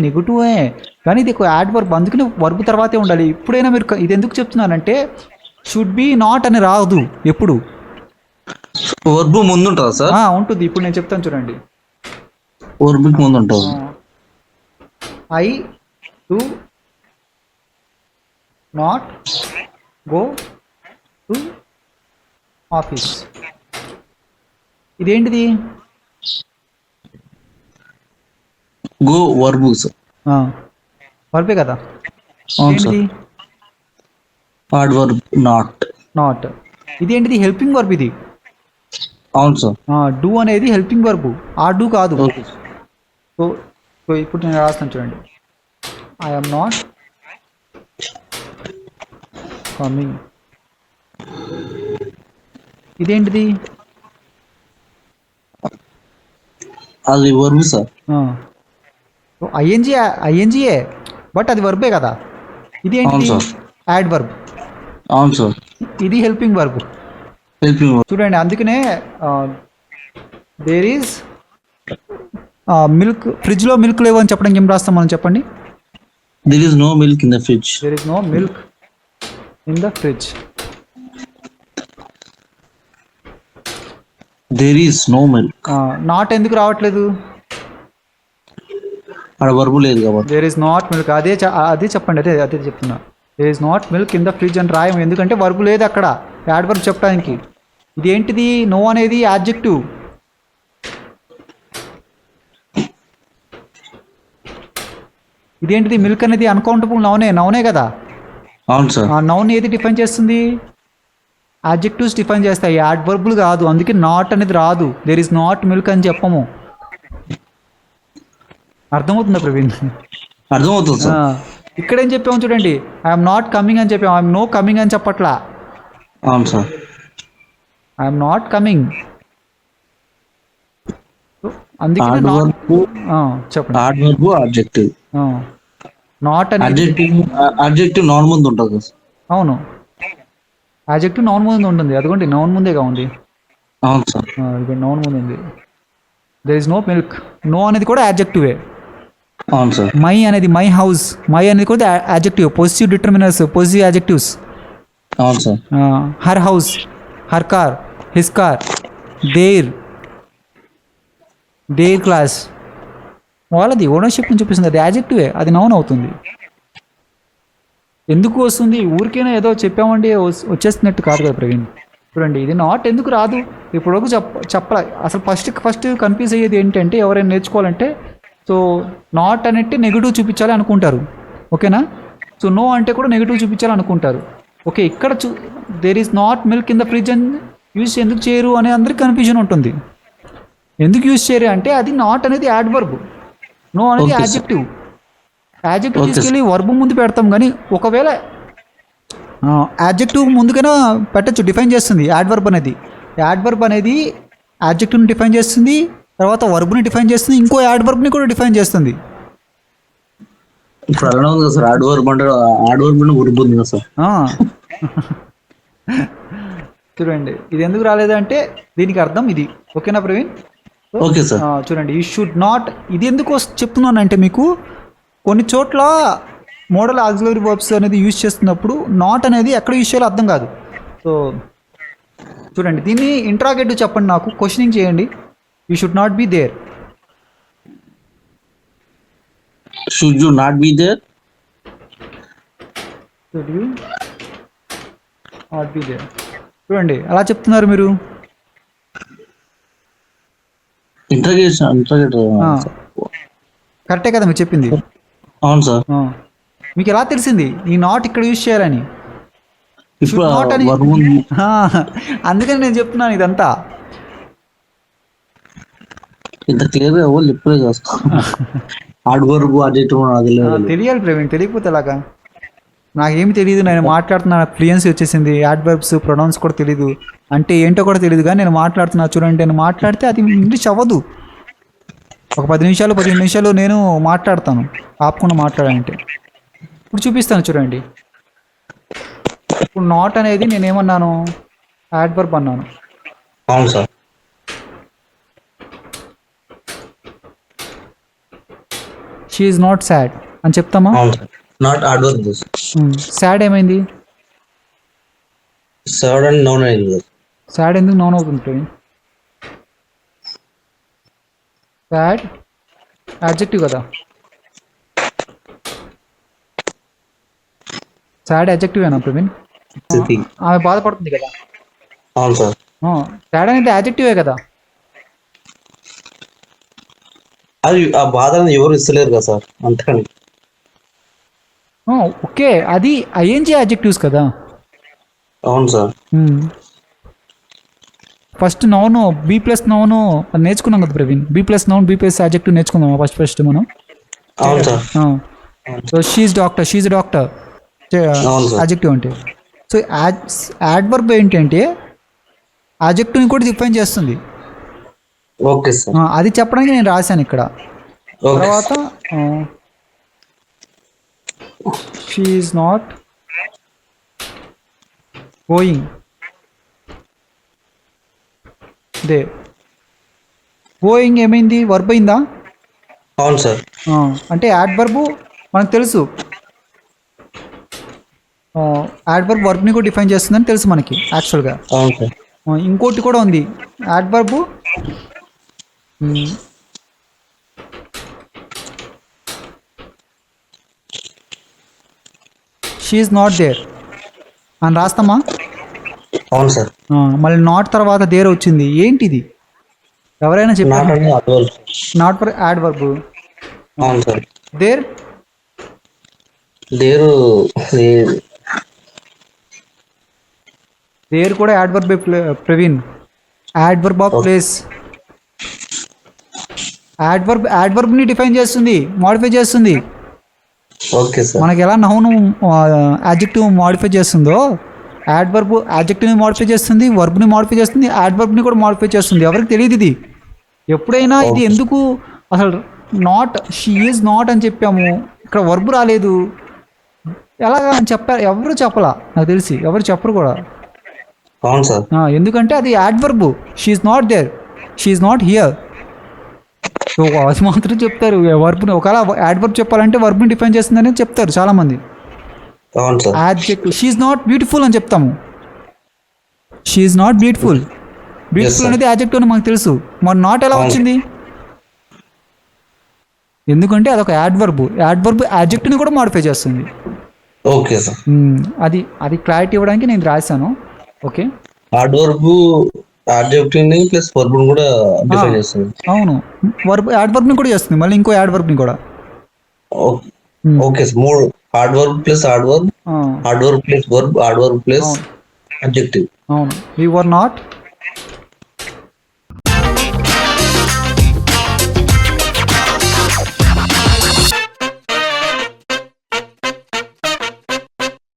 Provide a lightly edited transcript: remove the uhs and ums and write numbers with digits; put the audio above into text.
నెగటివే, కానీ ఇది ఒక యాడ్ వర్బ్, అందుకని వర్బ్ తర్వాతే ఉండాలి. ఇప్పుడైనా మీరు ఇది ఎందుకు చెప్తున్నానంటే షుడ్ బి నాట్ అని రాదు ఎప్పుడు, వర్బ్ ముందు ఉంటుందా సార్? ఉంటుంది. ఇప్పుడు నేను చెప్తాను చూడండి. వర్బ్ ముందు ఉంటుంది. I do not go to office. ఇదేంటిది? Go verb sir. వర్బే కదా. అవును సార్. Hard verb not. ఇదేంటిది? హెల్పింగ్ వర్బ్ ఇది. అవును సార్. డూ అనేది హెల్పింగ్ వర్బ్, ఆ డూ కాదు. ఓకే. సో ఇప్పుడు నేను రాస్తాను చూడండి. I am not coming. ఇదేంటిది? అది వర్బ్ సార్. ఐఎన్జిఏ, బట్ అది వర్బే కదా. ఇది ఏంటి? Adverb. అవును సార్. ఇది హెల్పింగ్ వర్బ్. చూడండి, అందుకనే దేర్ ఈజ్ మిల్క్, ఫ్రిడ్జ్లో మిల్క్ లేవు అని చెప్పడానికి ఏం రాస్తాం మనం చెప్పండి? There is no milk in the fridge. There is no milk in the fridge. There is no milk. Not ఎందుకు రావట్లేదు? అక్కడ వర్బ్ లేదు కాబట్టి. దేర్ ఈజ్ నాట్ మిల్క్, అదే చెప్పండి. అదే చెప్తున్నా. There is not milk in the fridge అని రాయం, ఎందుకంటే వర్బ్ లేదు అక్కడ యాడ్ వర్బ్ చెప్పడానికి. ఇదేంటిది? నో అనేది యాడ్జెక్టివ్. ఇదేంటిది? మిల్క్ అనేది అన్కౌంటబుల్ నౌనే కదా. అవును సార్. ఆ నౌన్ ఏది డిఫైన్ చేస్తుంది? యాడ్జెక్టివ్స్ డిఫైన్ చేస్తాయి, యాడ్ వర్బులు కాదు. అందుకే నాట్ అనేది రాదు. దేర్ ఈజ్ నాట్ మిల్క్ అని చెప్పము. అర్థమవుతుందా ప్రవీణ్? అర్థమవుతుంది సార్. ఇక్కడ ఏం చెప్పాము చూడండి, ఐఎమ్ నాట్ కమింగ్ అని చెప్పాము, ఐఎమ్ నో కమింగ్ అని చెప్పట్లా. అవును సార్. I'm not coming. అందుకే చెప్పండి. Hard verb objective. నాట్ అని ఆబ్జెక్టివ్ నౌన్ ముందు ఉంటుంది. అవును, యాడ్జెక్టివ్ నౌన్ ముందు ఉంటుంది. అదిగోండి నౌన్ ముందేగా ఉంది. అవును సార్. ఇక్కడ నౌన్ ముందు ఉంది. There is no milk. No అనేది కూడా యాడ్జెక్టివే. అవును సార్. మై అనేది మై హౌస్, మై అనేది కూడా adjective, positive determiners, positive adjectives. అవును sir. Her house, her car, his car, there class, వాళ్ళది ఓనర్షిప్ అని చూపిస్తుంది. అది యాడ్జెక్టివే, అది నౌన్ అవుతుంది. ఎందుకు వస్తుంది? ఊరికైనా ఏదో చెప్పామండి వచ్చేస్తున్నట్టు కాదు కదా ప్రవీణ్. చూడండి, ఇది నాట్ ఎందుకు రాదు ఇప్పటివరకు చెప్పాలి. అసలు ఫస్ట్ కన్ఫ్యూజ్ అయ్యేది ఏంటంటే, ఎవరైనా నేర్చుకోవాలంటే సో నాట్ అనేది నెగిటివ్ చూపించాలి అనుకుంటారు, ఓకేనా. సో నో అంటే కూడా నెగిటివ్ చూపించాలి అనుకుంటారు. ఓకే, ఇక్కడ there is not milk in the fridge అని యూజ్ ఎందుకు చేయరు అనే అందరికి కన్ఫ్యూజన్ ఉంటుంది. ఎందుకు యూజ్ చేయరు అంటే అది నాట్ అనేది యాడ్ వర్బ్, నో అనేది యాడ్జెక్టివ్. యాడ్జెక్టివ్ తీసుకెళ్ళి వర్బ్ ముందు పెడతాం, కానీ ఒకవేళ యాడ్జెక్టివ్ ముందుకైనా పెట్టచ్చు, డిఫైన్ చేస్తుంది. యాడ్ వర్బ్ అనేది యాడ్జెక్టివ్ని డిఫైన్ చేస్తుంది, తర్వాత వర్బ్ని డిఫైన్ చేస్తుంది, ఇంకో యాడ్ వర్బ్ని కూడా డిఫైన్ చేస్తుంది. ఇప్పుడు అలానే ఉంది సార్. యాడ్ వర్బ్ అంటే యాడ్ వర్బ్ అంటే వర్బ్ ఉంది కదా సార్. చూడండి, ఇది ఎందుకు రాలేదంటే దీనికి అర్థం ఇది, ఓకేనా ప్రవీణ్? Okay sir. చూడండి, యూ షుడ్ నాట్, ఇది ఎందుకు చెప్తున్నానంటే మీకు కొన్ని చోట్ల మోడల్ ఆక్సిలరీ వర్బ్స్ అనేది యూజ్ చేస్తున్నప్పుడు నాట్ అనేది ఎక్కడ యూజ్ చేయాలో అర్థం కాదు. సో చూడండి, దీన్ని ఇంట్రాగేటివ్ చెప్పండి, నాకు క్వశ్చనింగ్ చేయండి. You should not be there. Should you not be there. Should you not be there. చూడండి, అలా చెప్తున్నారు మీరు. కరెక్టే కదా మీరు చెప్పింది? అవును సార్. మీకు ఎలా తెలిసింది ఈ నాట్ ఇక్కడ యూజ్ చేయాలని? అందుకని నేను చెప్తున్నాను ఇదంతా. ఇంత క్లియర్ గా ఎవరు చెప్పలేదు తెలియాలి ప్రవీణ్, తెలియకపోతే ఎలాగా? నాకేమి తెలియదు, నేను మాట్లాడుతున్నా, ఫ్లూయెన్సీ వచ్చేసింది, యాడ్వర్బ్స్ ప్రొనౌన్స్ కూడా తెలియదు, అంటే ఏంటో కూడా తెలియదు, కానీ నేను మాట్లాడుతున్నా. చూడండి, నేను మాట్లాడితే అది ఇంగ్లీష్ అవ్వదు. ఒక 10 నిమిషాలు 15 నిమిషాలు నేను మాట్లాడతాను ఆపకుండా మాట్లాడాలంటే. ఇప్పుడు చూపిస్తాను చూడండి. ఇప్పుడు నాట్ అనేది నేనేమన్నాను? యాడ్వర్బ్ అన్నాను. అవును sir. She is not sad అని చెప్తామా? అవును సార్. నాట్ అడ్వర్బ్ సాడ్ ఏమైంది? సాడ్ అండ్ నౌన్ అయింది సార్. సాడ్ ఎందుకు నౌన్ అవుతుంది ప్రవీణ్? సాడ్ యాడ్జెక్టివ్ కదా. సాడ్ యాడ్జెక్టివేనా ప్రవీణ్? స్థితి. ఆమె బాధపడుతుంది కదా. అవును సార్. సాడ్ అనేది యాడ్జెక్టివే కదా. అది ఆ బాధను ఎవరు ఇస్తలేరు కదా సార్, అంతకని. ఓకే, అది ఐఎన్జీ యాడ్జెక్టివ్స్ కదా. అవును sir. First noun be plus noun నేర్చుకున్నాం కదా Praveen. Be plus noun be plus adjective నేర్చుకుందాం ఫస్ట్ మనం. అవును sir. So she's doctor, she's doctor అవును సార్. యాడ్జెక్టివ్ అంటే. సో యాడ్వర్బ్ ఏంటంటే యాడ్జెక్టివ్ని కూడా డిఫైన్ చేస్తుంది. Okay sir. అది చెప్పడానికి నేను రాశాను ఇక్కడ. ఓకే. తర్వాత she is not going there. Going ఏమైంది? వర్బ్ అయిందా? అవును సార్. అంటే యాడ్వర్బ్ మనకు తెలుసు. యాడ్వర్బ్ వర్బ్ని కూడా డిఫైన్ చేస్తుందని తెలుసు మనకి యాక్చువల్గా. అవును సార్. ఇంకోటి కూడా ఉంది adverb. She is not there అని రాస్తామా? అవును సార్. మళ్ళీ నాట్ తర్వాత దేర్ వచ్చింది. ఏంటిది? ఎవరైనా నాట్ చెప్పారు? అనేది అడ్వర్బ్. Not for adverb. అవును సార్. దేర్ దేరు దేర్ కూడా adverb Praveen. Adverb of place. యాడ్వర్బ్ని డిఫైన్ చేస్తుంది, మోడిఫై చేస్తుంది. Okay sir. మనకి ఎలా నౌను యాడ్జెక్టివ్ మోడిఫై చేస్తుందో యాడ్వర్బ్ యాడ్జెక్టివ్ని మోడిఫై చేస్తుంది, వర్బ్ని మోడిఫై చేస్తుంది, యాడ్వర్బ్ని కూడా మోడిఫై చేస్తుంది. ఎవరికి తెలియదు ఇది. ఎప్పుడైనా ఇది ఎందుకు అసలు నాట్, షీ ఈజ్ నాట్ అని చెప్పాము, ఇక్కడ వర్బ్ రాలేదు, ఎలాగా అని చెప్పారు? ఎవరు చెప్పలా నాకు తెలిసి, ఎవరు చెప్పరు కూడా. అవును సార్. ఎందుకంటే అది adverb. She is not there, she is not here. So అది మాత్రం చెప్తారు. వర్బ్ని ఒకవేళ యాడ్వర్బ్ చెప్పాలంటే వర్బ్ని డిఫైన్ చేస్తుందని చెప్తారు చాలామంది. అవును sir. Adjective she is not beautiful అని చెప్తాము. She is not beautiful. Beautiful అనేది యాడ్జెక్టివ్ అని మనకు తెలుసు. మరి నాట్ ఎలా వచ్చింది? ఎందుకంటే అదొక యాడ్వర్బ్. యాడ్వర్బ్ యాడ్జెక్టివ్ని కూడా మాడిఫై చేస్తుంది. Okay sir. అది క్లారిటీ ఇవ్వడానికి నేను రాశాను. ఓకే. అడ్వర్బ్ యాడ్జెక్టివ్ ని ప్లస్ వర్బ్ ని కూడా డిఫైన్ చేస్తుంది. అవును, వర్బ్ యాడ్వర్బ్ ని కూడా చేస్తుంది, మళ్ళీ ఇంకో యాడ్వర్బ్ ని కూడా. Okay sir. మూడు adverb plus adverb, adverb plus verb, adverb plus adjective. అవును. వి వర్ నాట్